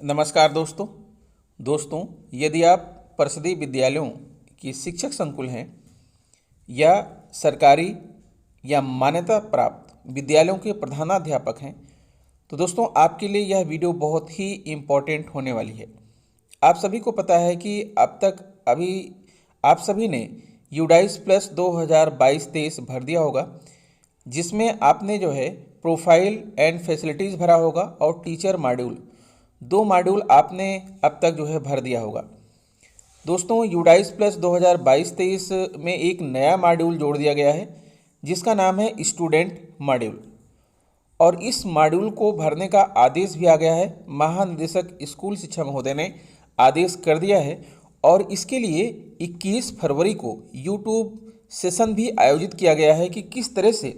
नमस्कार दोस्तों यदि आप परिषदीय विद्यालयों की शिक्षक संकुल हैं या सरकारी या मान्यता प्राप्त विद्यालयों के प्रधानाध्यापक हैं तो दोस्तों आपके लिए यह वीडियो बहुत ही इम्पोर्टेंट होने वाली है। आप सभी को पता है कि अब तक अभी आप सभी ने यूडाइस प्लस 2022-23 भर दिया होगा, जिसमें आपने जो है प्रोफाइल एंड फैसिलिटीज़ भरा होगा और टीचर मॉड्यूल, दो मॉड्यूल आपने अब तक जो है भर दिया होगा। दोस्तों यूडाइस प्लस 2022-23 में एक नया मॉड्यूल जोड़ दिया गया है जिसका नाम है स्टूडेंट मॉड्यूल, और इस मॉड्यूल को भरने का आदेश भी आ गया है। महानिदेशक स्कूल शिक्षा महोदय ने आदेश कर दिया है और इसके लिए 21 फरवरी को यूट्यूब सेशन भी आयोजित किया गया है कि किस तरह से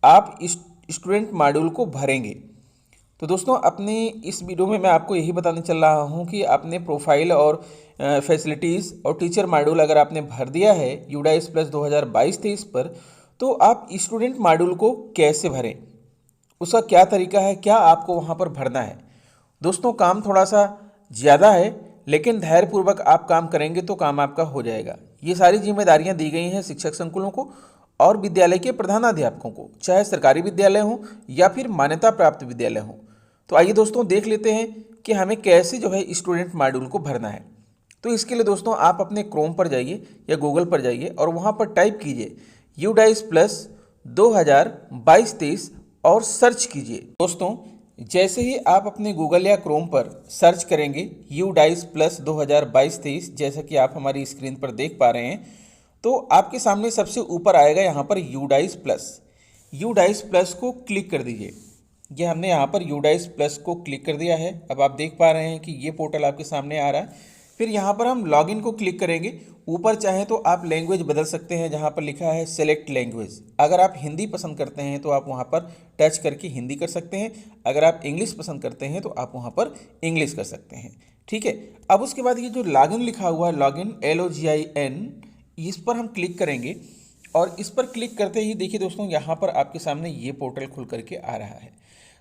आप स्टूडेंट मॉड्यूल को भरेंगे। तो दोस्तों अपने इस वीडियो में मैं आपको यही बताने चल रहा हूँ कि आपने प्रोफाइल और फैसिलिटीज़ और टीचर मॉड्यूल अगर आपने भर दिया है यूडाइस प्लस 2022-23 पर, तो आप स्टूडेंट मॉड्यूल को कैसे भरें, उसका क्या तरीका है, क्या आपको वहाँ पर भरना है। दोस्तों काम थोड़ा सा ज़्यादा है, लेकिन धैर्यपूर्वक आप काम करेंगे तो काम आपका हो जाएगा। ये सारी जिम्मेदारियाँ दी गई हैं शिक्षक संकुलों को और विद्यालय के प्रधानाध्यापकों को, चाहे सरकारी विद्यालय हो या फिर मान्यता प्राप्त विद्यालय हो। तो आइए दोस्तों देख लेते हैं कि हमें कैसे जो है स्टूडेंट मॉड्यूल को भरना है। तो इसके लिए दोस्तों आप अपने क्रोम पर जाइए या गूगल पर जाइए और वहाँ पर टाइप कीजिए यूडाइस प्लस 2022-23 और सर्च कीजिए। दोस्तों जैसे ही आप अपने गूगल या क्रोम पर सर्च करेंगे यूडाइस प्लस 2022-23, जैसा कि आप हमारी स्क्रीन पर देख पा रहे हैं, तो आपके सामने सबसे ऊपर आएगा यहाँ पर यूडाइस प्लस को क्लिक कर दीजिए। ये हमने यहाँ पर यूडाइस प्लस को क्लिक कर दिया है। अब आप देख पा रहे हैं कि ये पोर्टल आपके सामने आ रहा है। फिर यहाँ पर हम लॉगिन को क्लिक करेंगे। ऊपर चाहे तो आप लैंग्वेज बदल सकते हैं, जहाँ पर लिखा है सेलेक्ट लैंग्वेज। अगर आप हिंदी पसंद करते हैं तो आप वहाँ पर टच करके हिंदी कर सकते हैं, अगर आप इंग्लिश पसंद करते हैं तो आप वहाँ पर इंग्लिश कर सकते हैं। ठीक है, अब उसके बाद ये जो लॉगिन लिखा हुआ है, लॉगिन LOGIN, इस पर हम क्लिक करेंगे और इस पर क्लिक करते ही देखिए दोस्तों यहाँ पर आपके सामने ये पोर्टल खुल करके आ रहा है।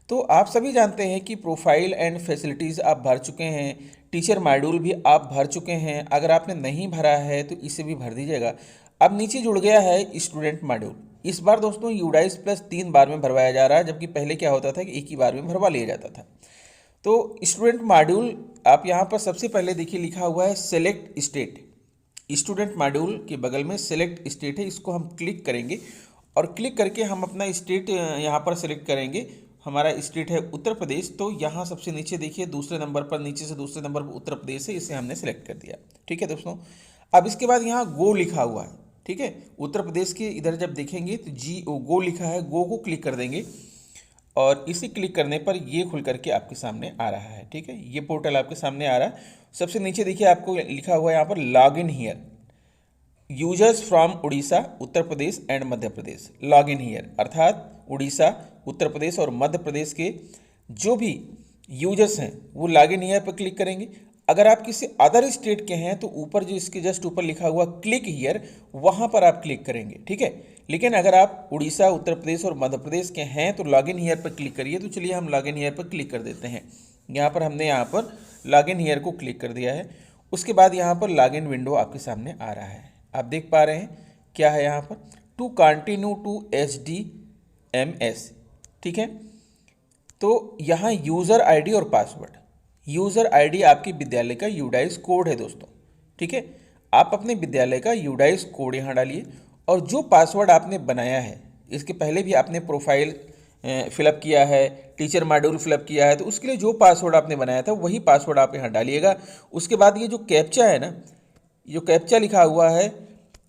तो आप सभी जानते हैं कि प्रोफाइल एंड फैसिलिटीज़ आप भर चुके हैं, टीचर मॉड्यूल भी आप भर चुके हैं। अगर आपने नहीं भरा है तो इसे भी भर दीजिएगा। अब नीचे जुड़ गया है स्टूडेंट मॉड्यूल। इस बार दोस्तों यूडाइस प्लस 3 बार में भरवाया जा रहा है, जबकि पहले क्या होता था कि एक ही बार में भरवा लिया जाता था। तो स्टूडेंट मॉड्यूल आप यहाँ पर सबसे पहले देखिए लिखा हुआ है सेलेक्ट स्टेट। स्टूडेंट मॉड्यूल के बगल में सेलेक्ट स्टेट है, इसको हम क्लिक करेंगे और क्लिक करके हम अपना स्टेट यहाँ पर सेलेक्ट करेंगे। हमारा स्टेट है उत्तर प्रदेश, तो यहाँ सबसे नीचे देखिए दूसरे नंबर पर, नीचे से दूसरे नंबर पर उत्तर प्रदेश है, इसे हमने सेलेक्ट कर दिया। ठीक है दोस्तों, अब इसके बाद यहाँ गो लिखा हुआ है। ठीक है, उत्तर प्रदेश के इधर जब देखेंगे तो गो लिखा है, गो को क्लिक कर देंगे और इसे क्लिक करने पर ये खुल करके आपके सामने आ रहा है। ठीक है, ये पोर्टल आपके सामने आ रहा है। सबसे नीचे देखिए आपको लिखा हुआ है यहाँ पर log in here, users from Orissa, Uttar Pradesh and Madhya Pradesh. Log in here अर्थात उड़ीसा, उत्तर प्रदेश और मध्य प्रदेश के जो भी यूजर्स हैं वो लॉग इन हियर पर क्लिक करेंगे। अगर आप किसी अदर स्टेट के हैं तो ऊपर जो इसके जस्ट ऊपर लिखा हुआ क्लिक हियर, वहाँ पर आप क्लिक करेंगे। ठीक है, लेकिन अगर आप उड़ीसा, उत्तर प्रदेश और मध्य प्रदेश के हैं तो लॉग इन हियर पर क्लिक करिए। तो चलिए हम लॉग इन हियर पर क्लिक कर देते हैं। यहाँ पर हमने यहाँ पर लॉग इन हियर को क्लिक कर दिया है। उसके बाद यहाँ पर लॉग इन विंडो आपके सामने आ रहा है। आप देख पा रहे हैं क्या है यहाँ पर, टू कंटिन्यू टू HDMS। ठीक है, तो यहाँ यूज़र आईडी और पासवर्ड, यूज़र आईडी आपके विद्यालय का यूडाइस कोड है दोस्तों। ठीक है, आप अपने विद्यालय का यूडाइस कोड यहाँ डालिए और जो पासवर्ड आपने बनाया है, इसके पहले भी आपने प्रोफाइल फिलअप किया है, टीचर मॉड्यूल फिलअप किया है, तो उसके लिए जो पासवर्ड आपने बनाया था वही पासवर्ड आप यहाँ डालिएगा। उसके बाद ये जो कैप्चा है ना, जो कैप्चा लिखा हुआ है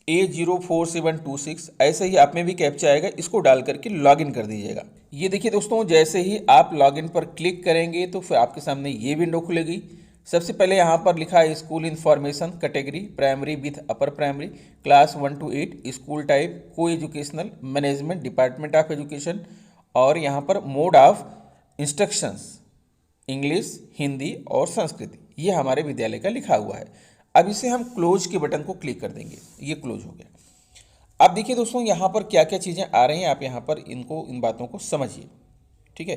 A04726, ऐसे ही आप में भी कैप्चा आएगा, इसको डाल करके लॉगिन कर दीजिएगा। ये देखिए दोस्तों, जैसे ही आप लॉगिन पर क्लिक करेंगे तो फिर आपके सामने ये विंडो खुलेगी। सबसे पहले यहाँ पर लिखा है school information, category primary with upper primary, class 1 to 8, school type coeducational, management, department of education, और यहाँ पर mode of instructions English, Hindi और संस्कृत, ये हमारे विद्यालय का लिखा हुआ है। अब इसे हम क्लोज के बटन को क्लिक कर देंगे, ये क्लोज हो गया। अब देखिए दोस्तों यहाँ पर क्या क्या चीज़ें आ रही हैं, आप यहाँ पर इन बातों को समझिए। ठीक है,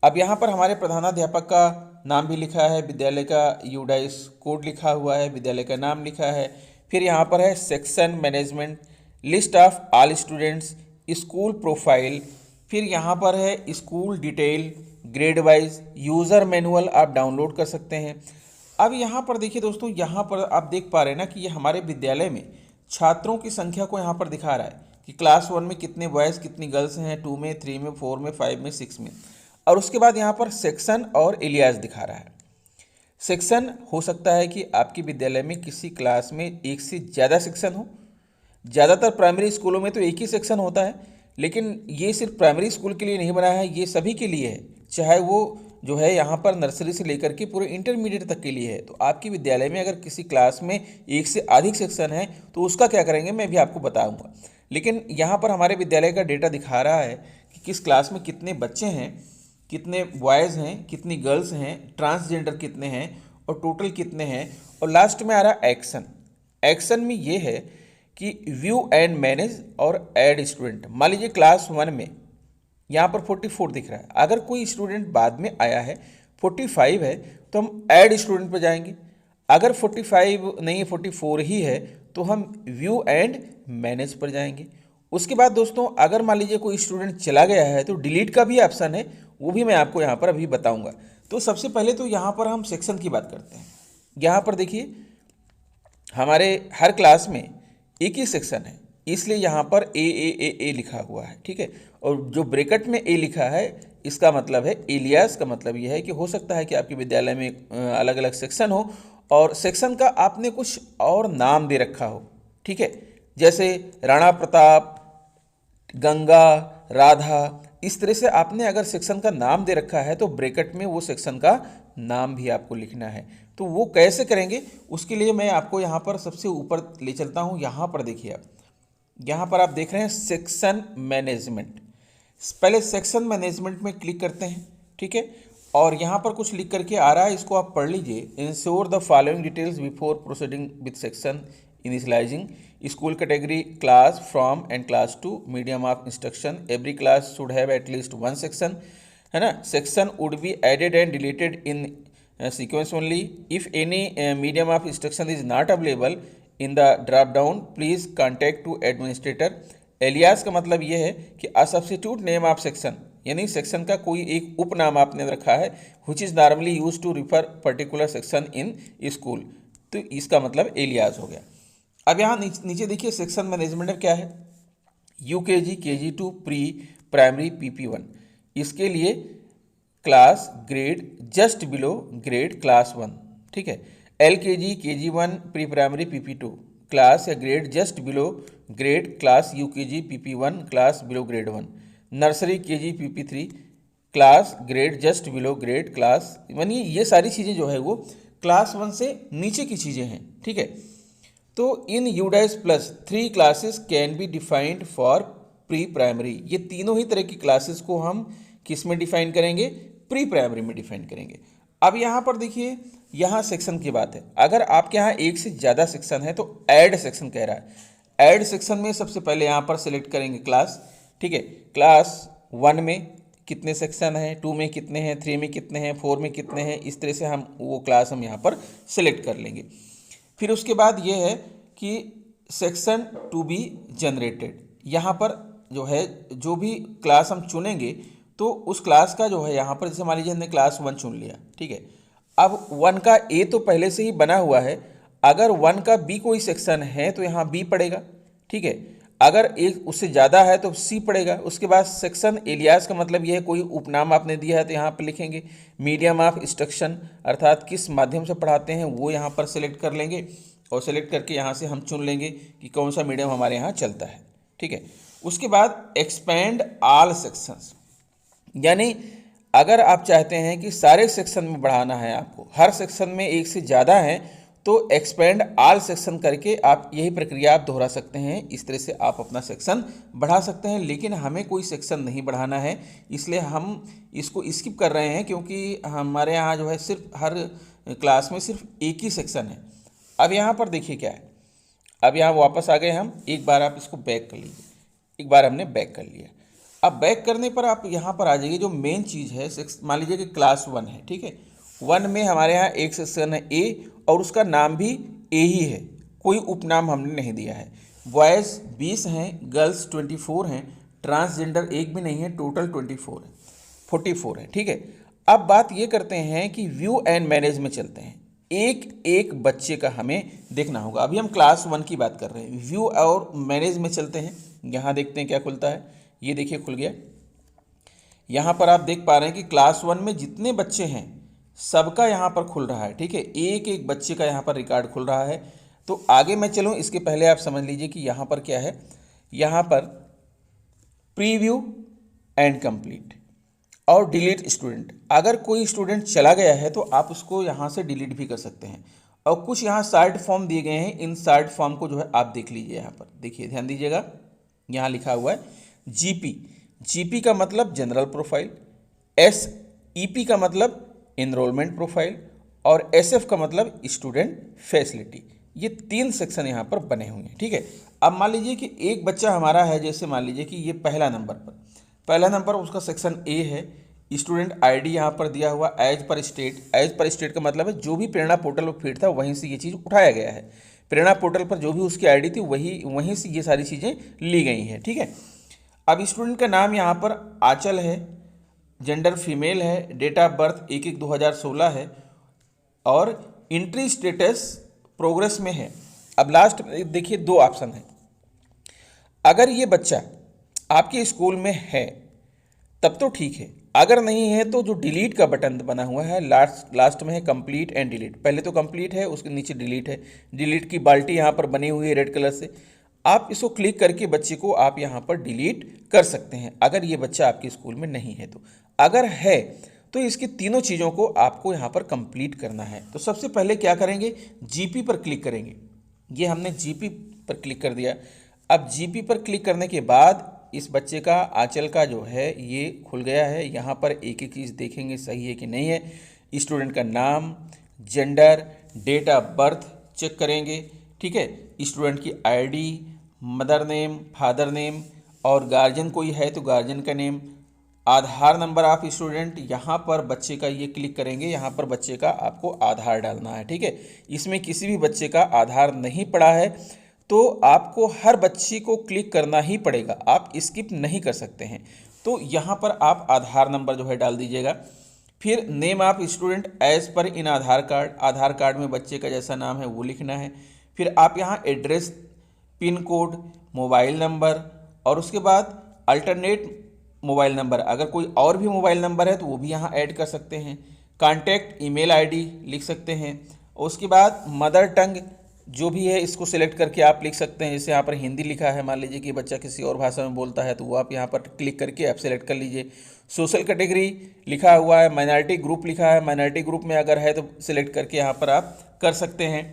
अब यहाँ पर हमारे प्रधानाध्यापक का नाम भी लिखा है, विद्यालय का यूडाइस कोड लिखा हुआ है, विद्यालय का नाम लिखा है। फिर यहाँ पर है section management, list of all students, school profile, फिर यहाँ पर है school detail, grade wise, user manual आप डाउनलोड कर सकते हैं। अब यहाँ पर देखिए दोस्तों, यहाँ पर आप देख पा रहे हैं ना कि ये हमारे विद्यालय में छात्रों की संख्या को यहाँ पर दिखा रहा है कि क्लास 1 में कितने बॉयज़ कितनी गर्ल्स हैं, 2 में, 3 में, 4 में, 5 में, 6 में। और उसके बाद यहाँ पर सेक्शन और एलियास दिखा रहा है। सेक्शन हो सकता है कि आपके विद्यालय में किसी क्लास में एक से ज़्यादा सेक्शन हो। ज़्यादातर प्राइमरी स्कूलों में तो एक ही सेक्शन होता है, लेकिन ये सिर्फ प्राइमरी स्कूल के लिए नहीं बना है, ये सभी के लिए है, चाहे वो जो है यहाँ पर नर्सरी से लेकर के पूरे इंटरमीडिएट तक के लिए है। तो आपके विद्यालय में अगर किसी क्लास में एक से अधिक सेक्शन है तो उसका क्या करेंगे मैं भी आपको बताऊंगा। लेकिन यहाँ पर हमारे विद्यालय का डेटा दिखा रहा है कि किस क्लास में कितने बच्चे हैं, कितने बॉयज़ हैं, कितनी गर्ल्स हैं, ट्रांसजेंडर कितने हैं और टोटल कितने हैं। और लास्ट में आ रहा एक्शन। एक्शन में ये है कि व्यू एंड मैनेज और ऐड स्टूडेंट। मान लीजिए क्लास 1 में यहाँ पर 44 दिख रहा है, अगर कोई स्टूडेंट बाद में आया है 45 है तो हम ऐड स्टूडेंट पर जाएंगे। अगर 45 नहीं 44 ही है तो हम व्यू एंड मैनेज पर जाएंगे। उसके बाद दोस्तों अगर मान लीजिए कोई स्टूडेंट चला गया है तो डिलीट का भी ऑप्शन है, वो भी मैं आपको यहाँ पर अभी बताऊँगा। तो सबसे पहले तो यहाँ पर हम सेक्शन की बात करते हैं। यहाँ पर देखिए हमारे हर क्लास में एक ही सेक्शन है, इसलिए यहाँ पर ए लिखा हुआ है, ठीक है। और जो ब्रैकेट में ए लिखा है इसका मतलब है एलियास। का मतलब यह है कि हो सकता है कि आपके विद्यालय में अलग अलग सेक्शन हो और सेक्शन का आपने कुछ और नाम दे रखा हो, ठीक है, जैसे राणा प्रताप, गंगा, राधा, इस तरह से आपने अगर सेक्शन का नाम दे रखा है तो ब्रैकेट में वो सेक्शन का नाम भी आपको लिखना है। तो वो कैसे करेंगे उसके लिए मैं आपको यहाँ पर सबसे ऊपर ले चलता हूँ। यहाँ पर देखिए आप, यहाँ पर आप देख रहे हैं सेक्शन मैनेजमेंट। पहले सेक्शन मैनेजमेंट में क्लिक करते हैं, ठीक है। और यहाँ पर कुछ लिख करके आ रहा है, इसको आप पढ़ लीजिए। Ensure the following details before proceeding with section initialising school category, class, from and class 2, medium of instruction, every class should have at least 1 section, है ना। Section would be added and deleted in sequence only. If any medium of instruction is not available in the drop down please contact to administrator. Alias का मतलब ये है कि a substitute name of section, यानी section का कोई एक उपनाम आपने रखा है, which is normally use to refer particular section in school, तो इसका मतलब एलियास हो गया। अब यहाँ नीचे देखिए सेक्शन मैनेजमेंट में क्या है, UKG, KG2, pre primary, PP1, इसके लिए class grade just below grade class 1, ठीक है। LKG, KG1, pre primary, PP2, class या grade just below grade class UKG, PP1, class below grade 1। Nursery, KG, PP3, class grade just below grade class, यानी ये सारी चीज़ें जो है वो क्लास 1 से नीचे की चीज़ें हैं, ठीक है। तो in UDISE plus 3 classes can be defined for pre primary. ये तीनों ही तरह की क्लासेस को हम किस में डिफाइन करेंगे, प्री प्राइमरी में डिफाइन करेंगे। अब यहाँ पर देखिए, यहाँ सेक्शन की बात है। अगर आपके यहाँ एक से ज़्यादा सेक्शन है तो ऐड सेक्शन कह रहा है। ऐड सेक्शन में सबसे पहले यहाँ पर सिलेक्ट करेंगे क्लास, ठीक है। क्लास 1 में कितने सेक्शन हैं, 2 में कितने हैं, 3 में कितने हैं, 4 में कितने हैं, इस तरह से हम वो क्लास हम यहाँ पर सिलेक्ट कर लेंगे। फिर उसके बाद ये है कि सेक्शन टू बी जनरेटेड, यहाँ पर जो है जो भी क्लास हम चुनेंगे तो उस क्लास का जो है यहाँ पर, जैसे मान लीजिए हमने क्लास 1 चुन लिया, ठीक है। अब 1 का A तो पहले से ही बना हुआ है, अगर 1 का B कोई सेक्शन है तो यहाँ B पड़ेगा, ठीक है। अगर एक उससे ज़्यादा है तो C पड़ेगा। उसके बाद सेक्शन एलियास का मतलब यह है कोई उपनाम आपने दिया है तो यहाँ पर लिखेंगे। मीडियम ऑफ इंस्ट्रक्शन अर्थात किस माध्यम से पढ़ाते हैं वो यहाँ पर सेलेक्ट कर लेंगे और सेलेक्ट करके यहाँ से हम चुन लेंगे कि कौन सा मीडियम हमारे यहाँ चलता है, ठीक है। उसके बाद एक्सपेंड ऑल सेक्शंस, यानी अगर आप चाहते हैं कि सारे सेक्शन में बढ़ाना है, आपको हर सेक्शन में एक से ज़्यादा है, तो एक्सपेंड ऑल सेक्शन करके आप यही प्रक्रिया आप दोहरा सकते हैं। इस तरह से आप अपना सेक्शन बढ़ा सकते हैं। लेकिन हमें कोई सेक्शन नहीं बढ़ाना है, इसलिए हम इसको स्किप कर रहे हैं, क्योंकि हमारे यहाँ जो है सिर्फ हर क्लास में सिर्फ एक ही सेक्शन है। अब यहाँ पर देखिए क्या है, अब यहाँ वापस आ गए हम। एक बार आप इसको बैक कर लीजिए, एक बार हमने बैक कर लिया। अब बैक करने पर आप यहाँ पर आ जाइए, जो मेन चीज़ है मान लीजिए कि क्लास 1 है, ठीक है। 1 में हमारे यहाँ एक सेक्शन है ए, और उसका नाम भी ए ही है, कोई उपनाम हमने नहीं दिया है। बॉयज़ 20 हैं, गर्ल्स 24 हैं, ट्रांसजेंडर एक भी नहीं है, टोटल 44 है, ठीक है। अब बात ये करते हैं कि व्यू एंड मैनेज में चलते हैं, एक एक बच्चे का हमें देखना होगा। अभी हम क्लास 1 की बात कर रहे हैं, व्यू और मैनेज में चलते हैं। यहाँ देखते हैं क्या खुलता है, ये देखिए खुल गया। यहाँ पर आप देख पा रहे हैं कि क्लास 1 में जितने बच्चे हैं सबका यहाँ पर खुल रहा है, ठीक है। एक एक बच्चे का यहाँ पर रिकॉर्ड खुल रहा है। तो आगे मैं चलूँ इसके पहले आप समझ लीजिए कि यहाँ पर क्या है। यहाँ पर प्रीव्यू एंड कंप्लीट और डिलीट स्टूडेंट। अगर कोई स्टूडेंट चला गया है तो आप उसको यहाँ से डिलीट भी कर सकते हैं। और कुछ यहाँ शार्ट फॉर्म दिए गए हैं, इन शार्ट फॉर्म को जो है आप देख लीजिए। यहाँ पर देखिए, ध्यान दीजिएगा, यहाँ लिखा हुआ है जीपी। जीपी का मतलब जनरल प्रोफाइल, एसईपी का मतलब इनरोलमेंट प्रोफाइल, और एसएफ का मतलब स्टूडेंट फैसिलिटी। ये 3 सेक्शन यहाँ पर बने हुए हैं, ठीक है। अब मान लीजिए कि एक बच्चा हमारा है, जैसे मान लीजिए कि ये पहला नंबर उसका सेक्शन ए है। स्टूडेंट आईडी यहाँ पर दिया हुआ एज पर स्टेट का मतलब है जो भी प्रेरणा पोर्टल पर फीड था वहीं से ये चीज़ उठाया गया है। प्रेरणा पोर्टल पर जो भी उसकी आईडी थी वहीं से ये सारी चीज़ें ली गई हैं, ठीक है। अब स्टूडेंट का नाम यहाँ पर आंचल है, जेंडर फीमेल है, डेट ऑफ बर्थ 1/1/2016 है, और एंट्री स्टेटस प्रोग्रेस में है। अब लास्ट में देखिए 2 ऑप्शन है। अगर ये बच्चा आपके स्कूल में है तब तो ठीक है, अगर नहीं है तो जो डिलीट का बटन बना हुआ है लास्ट में है कंप्लीट एंड डिलीट। पहले तो कंप्लीट है, उसके नीचे डिलीट है। डिलीट की बाल्टी यहाँ पर बनी हुई है रेड कलर से। आप इसको क्लिक करके बच्चे को आप यहाँ पर डिलीट कर सकते हैं, अगर ये बच्चा आपके स्कूल में नहीं है तो। अगर है तो इसकी तीनों चीज़ों को आपको यहाँ पर कंप्लीट करना है। तो सबसे पहले क्या करेंगे, जीपी पर क्लिक करेंगे। ये हमने जीपी पर क्लिक कर दिया। अब जीपी पर क्लिक करने के बाद इस बच्चे का आंचल का जो है ये खुल गया है। यहाँ पर एक एक चीज़ देखेंगे सही है कि नहीं है। स्टूडेंट का नाम, gender, date of birth check करेंगे, ठीक है। स्टूडेंट की ID, mother name, father name, और गार्जियन कोई है तो गार्जियन का name, Aadhaar number of student. यहाँ पर बच्चे का ये क्लिक करेंगे, यहाँ पर बच्चे का आपको आधार डालना है, ठीक है। इसमें किसी भी बच्चे का आधार नहीं पड़ा है तो आपको हर बच्ची को क्लिक करना ही पड़ेगा, आप स्किप नहीं कर सकते हैं। तो यहाँ पर आप आधार नंबर जो है डाल दीजिएगा। फिर name of student as per in Aadhaar card में बच्चे का जैसा नाम है वो लिखना है। फिर आप यहाँ address, pin code, mobile number, और उसके बाद अल्टरनेट मोबाइल नंबर, अगर कोई और भी मोबाइल नंबर है तो वो भी यहाँ ऐड कर सकते हैं। कॉन्टैक्ट ईमेल आईडी लिख सकते हैं। उसके बाद मदर टंग जो भी है इसको सिलेक्ट करके आप लिख सकते हैं। जैसे यहाँ पर हिंदी लिखा है, मान लीजिए कि बच्चा किसी और भाषा में बोलता है तो वो आप यहाँ पर क्लिक करके आप सिलेक्ट कर लीजिए। सोशल कैटेगरी लिखा हुआ है, माइनॉरिटी ग्रुप लिखा है, माइनॉरिटी ग्रुप में अगर है तो सिलेक्ट करके यहाँ पर आप कर सकते हैं।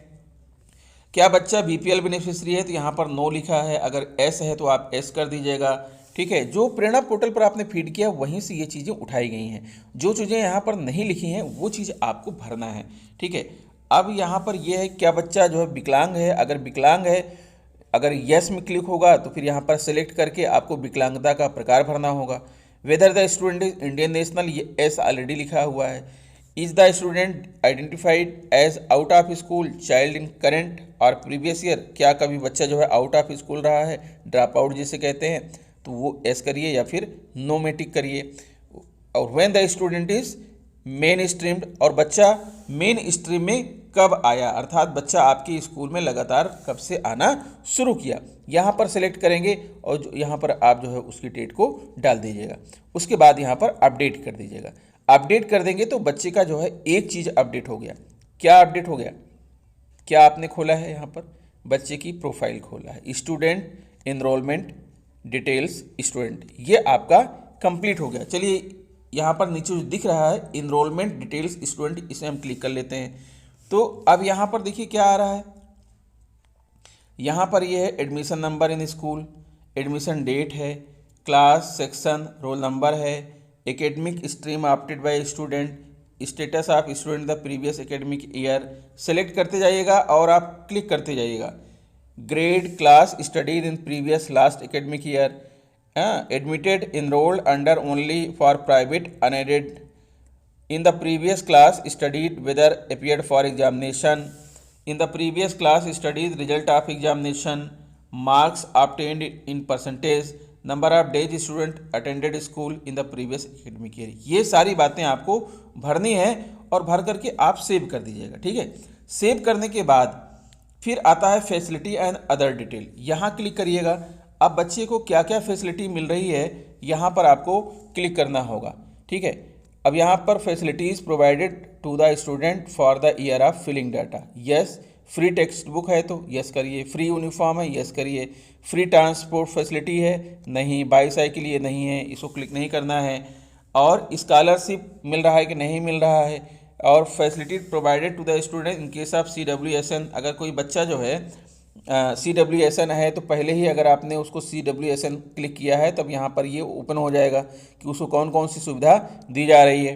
क्या बच्चा बीपीएल बेनिफिशियरी है तो यहाँ पर नो लिखा है, अगर एस है तो आप एस कर दीजिएगा, ठीक है। जो प्रेरणा पोर्टल पर आपने फीड किया वहीं से ये चीज़ें उठाई गई हैं। जो चीज़ें यहाँ पर नहीं लिखी हैं वो चीज़ आपको भरना है, ठीक है। अब यहाँ पर यह है क्या बच्चा जो है विकलांग है, अगर विकलांग है, अगर यस में क्लिक होगा तो फिर यहाँ पर सेलेक्ट करके आपको विकलांगता का प्रकार भरना होगा। Whether the student is Indian national, yes already लिखा हुआ है। Is the student identified as out of school child in current और प्रीवियस ईयर, क्या कभी बच्चा जो है आउट ऑफ स्कूल रहा है, ड्रॉप आउट जिसे कहते हैं, तो वो एस करिए या फिर नो में टिक करिए। और when the student is main streamed, और बच्चा मेन स्ट्रीम में कब आया, अर्थात बच्चा आपके स्कूल में लगातार कब से आना शुरू किया, यहाँ पर सेलेक्ट करेंगे और यहाँ पर आप जो है उसकी डेट को डाल दीजिएगा। उसके बाद यहाँ पर अपडेट कर दीजिएगा। अपडेट कर देंगे तो बच्चे का जो है एक चीज़ अपडेट हो गया। क्या अपडेट हो गया, क्या आपने खोला है, यहाँ पर बच्चे की प्रोफाइल खोला है, स्टूडेंट एनरोलमेंट डिटेल्स स्टूडेंट, ये आपका कंप्लीट हो गया। चलिए यहाँ पर नीचे जो दिख रहा है इनरोलमेंट डिटेल्स स्टूडेंट, इसे हम क्लिक कर लेते हैं। तो अब यहाँ पर देखिए क्या आ रहा है, यहाँ पर ये है admission number in school, admission date है, क्लास, सेक्शन, रोल नंबर है, academic stream opted by student, status of student the previous academic year. Select करते जाइएगा और आप क्लिक करते जाइएगा। Grade, class, studied in previous last academic year, admitted enrolled under only for private unaided in the previous class studied whether appeared for examination in the previous class studied result of examination marks obtained in percentage number of days student attended school in the previous academic year। ये सारी बातें आपको भरनी है और भर करके आप सेव कर दीजिएगा। ठीक है, सेव करने के बाद फिर आता है फैसिलिटी एंड अदर डिटेल, यहाँ क्लिक करिएगा। अब बच्चे को क्या क्या फैसिलिटी मिल रही है यहाँ पर आपको क्लिक करना होगा। ठीक है, अब यहाँ पर facilities provided to the student for the year of filling data, yes. Free text book है तो यस करिए, फ्री यूनिफॉर्म है यस करिए, फ्री ट्रांसपोर्ट फैसिलिटी है नहीं, बाईसाइकिल ये नहीं है, इसको क्लिक नहीं करना है, और स्कॉलरशिप मिल रहा है कि नहीं मिल रहा है, और facility provided to the student in case of CWSN। अगर कोई बच्चा जो है CWSN है तो पहले ही अगर आपने उसको CWSN क्लिक किया है तब यहाँ पर ये ओपन हो जाएगा कि उसको कौन कौन सी सुविधा दी जा रही है।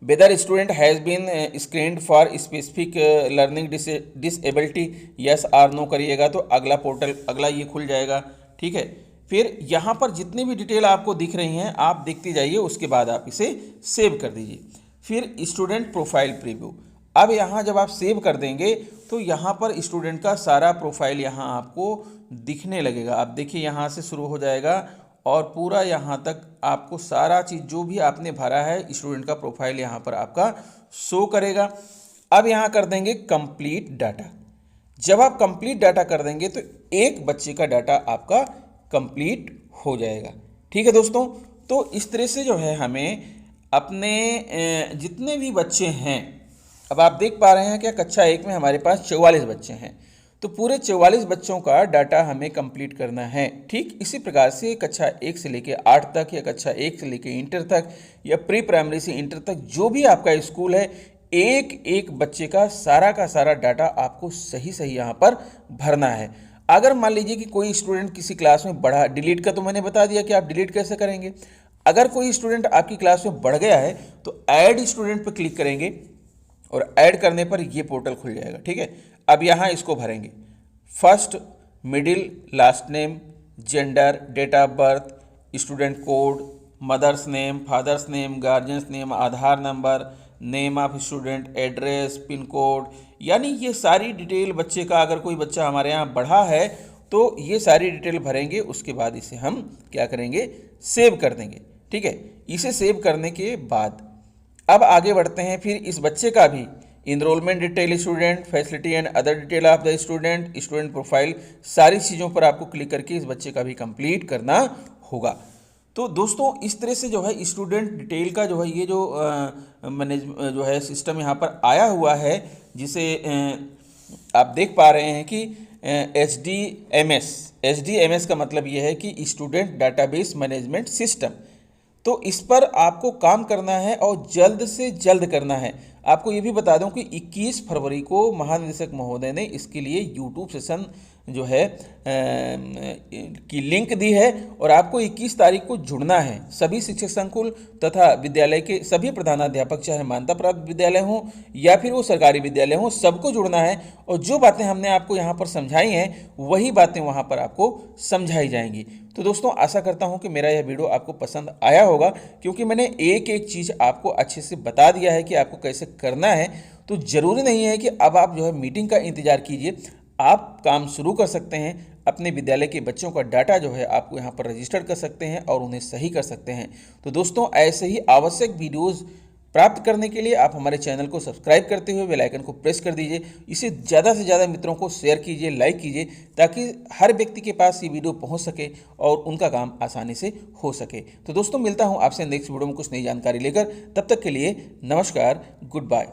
Whether student has been screened for specific learning disability, yes और नो करिएगा तो अगला पोर्टल अगला ये खुल जाएगा। ठीक है, फिर यहाँ पर जितनी भी डिटेल आपको दिख रही हैं आप देखते जाइए, उसके बाद आप इसे सेव कर दीजिए। फिर स्टूडेंट प्रोफाइल प्रीव्यू, अब यहाँ जब आप सेव कर देंगे तो यहाँ पर स्टूडेंट का सारा प्रोफाइल यहाँ आपको दिखने लगेगा। आप देखिए यहाँ से शुरू हो जाएगा और पूरा यहाँ तक आपको सारा चीज़ जो भी आपने भरा है स्टूडेंट का प्रोफाइल यहाँ पर आपका शो करेगा। अब यहाँ कर देंगे कंप्लीट डाटा। जब आप कंप्लीट डाटा कर देंगे तो एक बच्चे का डाटा आपका कंप्लीट हो जाएगा। ठीक है दोस्तों, तो इस तरह से जो है हमें अपने जितने भी बच्चे हैं, अब आप देख पा रहे हैं कि कक्षा 1 में हमारे पास 44 बच्चे हैं, तो पूरे 44 बच्चों का डाटा हमें कंप्लीट करना है। ठीक इसी प्रकार से कक्षा 1 से लेकर 8 तक या कक्षा 1 से लेकर इंटर तक या प्री प्राइमरी से इंटर तक जो भी आपका स्कूल है, एक एक बच्चे का सारा डाटा आपको सही यहाँ पर भरना है। अगर मान लीजिए कि कोई स्टूडेंट किसी क्लास में बढ़ा, डिलीट का तो मैंने बता दिया कि आप डिलीट कैसे करेंगे। अगर कोई स्टूडेंट आपकी क्लास में बढ़ गया है तो ऐड स्टूडेंट पर क्लिक करेंगे और ऐड करने पर ये पोर्टल खुल जाएगा। ठीक है, अब यहाँ इसको भरेंगे, first, middle, last name, gender, date of birth, student code, mother's name, father's name, guardian's name, Aadhaar number, name of student, address, pin code, यानी ये सारी डिटेल बच्चे का, अगर कोई बच्चा हमारे यहाँ बढ़ा है तो ये सारी डिटेल भरेंगे। उसके बाद इसे हम क्या करेंगे, सेव कर देंगे। ठीक है, इसे सेव करने के बाद अब आगे बढ़ते हैं। फिर इस बच्चे का भी enrolment detail, student, facility and other detail of the student, student profile, सारी चीज़ों पर आपको क्लिक करके इस बच्चे का भी कंप्लीट करना होगा। तो दोस्तों इस तरह से जो है स्टूडेंट डिटेल का जो है ये जो मैनेज जो है सिस्टम यहाँ पर आया हुआ है, जिसे आप देख पा रहे हैं कि SDMS का मतलब ये है कि स्टूडेंट डाटाबेस मैनेजमेंट सिस्टम। तो इस पर आपको काम करना है और जल्द से जल्द करना है। आपको ये भी बता दूं कि 21 फरवरी को महानिदेशक महोदय ने इसके लिए यूट्यूब सेशन जो है की लिंक दी है और आपको 21 तारीख को जुड़ना है। सभी शिक्षक संकुल तथा विद्यालय के सभी प्रधानाध्यापक, चाहे मान्यता प्राप्त विद्यालय हों या फिर वो सरकारी विद्यालय हों, सबको जुड़ना है और जो बातें हमने आपको यहाँ पर समझाई हैं वही बातें वहाँ पर आपको समझाई जाएंगी। तो दोस्तों आशा करता हूँ कि मेरा यह वीडियो आपको पसंद आया होगा, क्योंकि मैंने एक एक चीज़ आपको अच्छे से बता दिया है कि आपको कैसे करना है। तो ज़रूरी नहीं है कि अब आप जो है मीटिंग का इंतज़ार कीजिए, आप काम शुरू कर सकते हैं। अपने विद्यालय के बच्चों का डाटा जो है आपको यहाँ पर रजिस्टर कर सकते हैं और उन्हें सही कर सकते हैं। तो दोस्तों ऐसे ही आवश्यक वीडियोज़ प्राप्त करने के लिए आप हमारे चैनल को सब्सक्राइब करते हुए बेल आइकन को प्रेस कर दीजिए। इसे ज़्यादा से ज़्यादा मित्रों को शेयर कीजिए, लाइक कीजिए, ताकि हर व्यक्ति के पास ये वीडियो पहुंच सके और उनका काम आसानी से हो सके। तो दोस्तों मिलता हूं आपसे नेक्स्ट वीडियो में कुछ नई जानकारी लेकर। तब तक के लिए नमस्कार, गुड बाय।